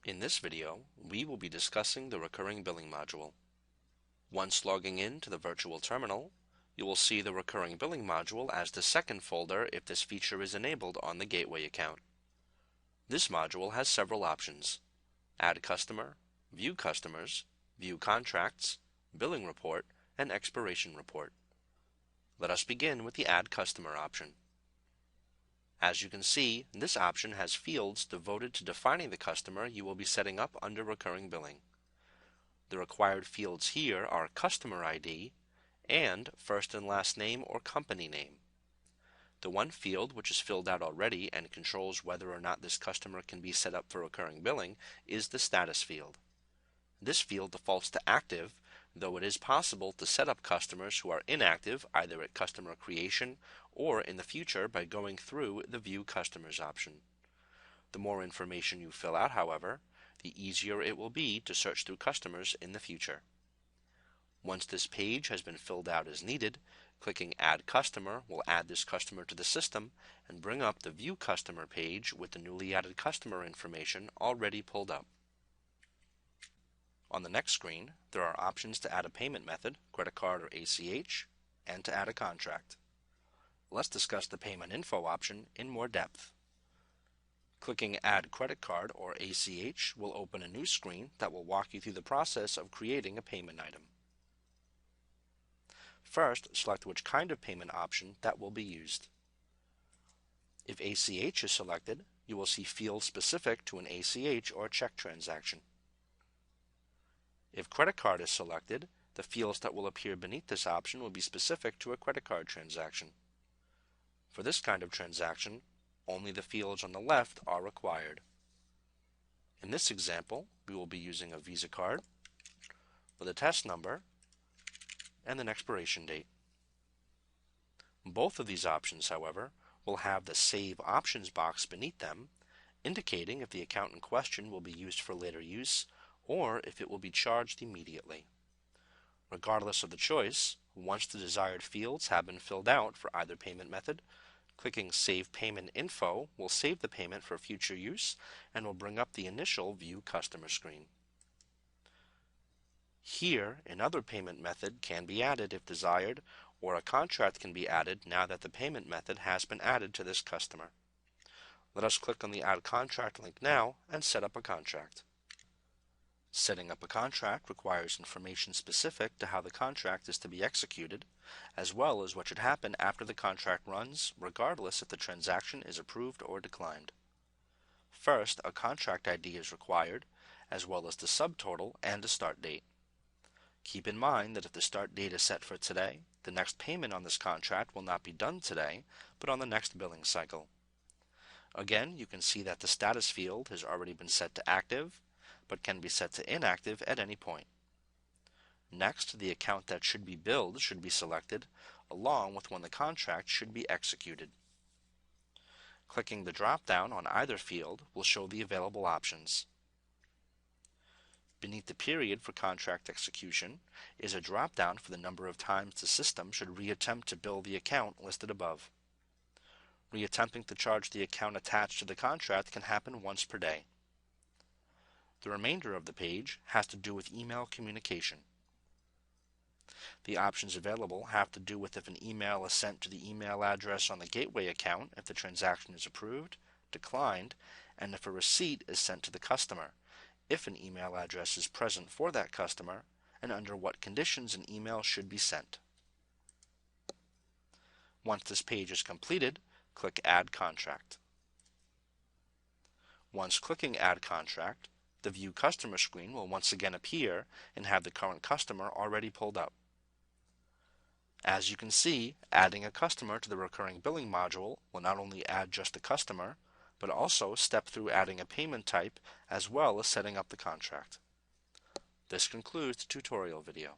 In this video, we will be discussing the recurring billing module. Once logging in to the virtual terminal, you will see the recurring billing module as the second folder if this feature is enabled on the gateway account. This module has several options: Add Customer, View Customers, View Contracts, Billing Report, and Expiration Report. Let us begin with the Add Customer option. As you can see, this option has fields devoted to defining the customer you will be setting up under recurring billing. The required fields here are Customer ID and first and last name or company name. The one field which is filled out already and controls whether or not this customer can be set up for recurring billing is the status field. This field defaults to active, though it is possible to set up customers who are inactive either at customer creation or in the future by going through the View Customers option. The more information you fill out, however, the easier it will be to search through customers in the future. Once this page has been filled out as needed, clicking Add Customer will add this customer to the system and bring up the View Customer page with the newly added customer information already pulled up. On the next screen, there are options to add a payment method, credit card or ACH, and to add a contract. Let's discuss the payment info option in more depth. Clicking Add Credit Card or ACH will open a new screen that will walk you through the process of creating a payment item. First, select which kind of payment option that will be used. If ACH is selected, you will see fields specific to an ACH or check transaction. If credit card is selected, the fields that will appear beneath this option will be specific to a credit card transaction. For this kind of transaction, only the fields on the left are required. In this example, we will be using a Visa card with a test number and an expiration date. Both of these options, however, will have the Save Options box beneath them, indicating if the account in question will be used for later use or if it will be charged immediately. Regardless of the choice, once the desired fields have been filled out for either payment method, clicking Save Payment Info will save the payment for future use and will bring up the initial View Customer screen. Here, another payment method can be added if desired, or a contract can be added now that the payment method has been added to this customer. Let us click on the Add Contract link now and set up a contract. Setting up a contract requires information specific to how the contract is to be executed, as well as what should happen after the contract runs, regardless if the transaction is approved or declined. First, a contract ID is required, as well as the subtotal and a start date. Keep in mind that if the start date is set for today, the next payment on this contract will not be done today, but on the next billing cycle. Again, you can see that the status field has already been set to active, but can be set to inactive at any point. Next, the account that should be billed should be selected, along with when the contract should be executed. Clicking the drop-down on either field will show the available options. Beneath the period for contract execution is a drop-down for the number of times the system should reattempt to bill the account listed above. Reattempting to charge the account attached to the contract can happen once per day. The remainder of the page has to do with email communication. The options available have to do with if an email is sent to the email address on the gateway account if the transaction is approved, declined, and if a receipt is sent to the customer, if an email address is present for that customer, and under what conditions an email should be sent. Once this page is completed, click Add Contract. Once clicking Add Contract, the View Customer screen will once again appear and have the current customer already pulled up. As you can see, adding a customer to the recurring billing module will not only add just a customer, but also step through adding a payment type as well as setting up the contract. This concludes the tutorial video.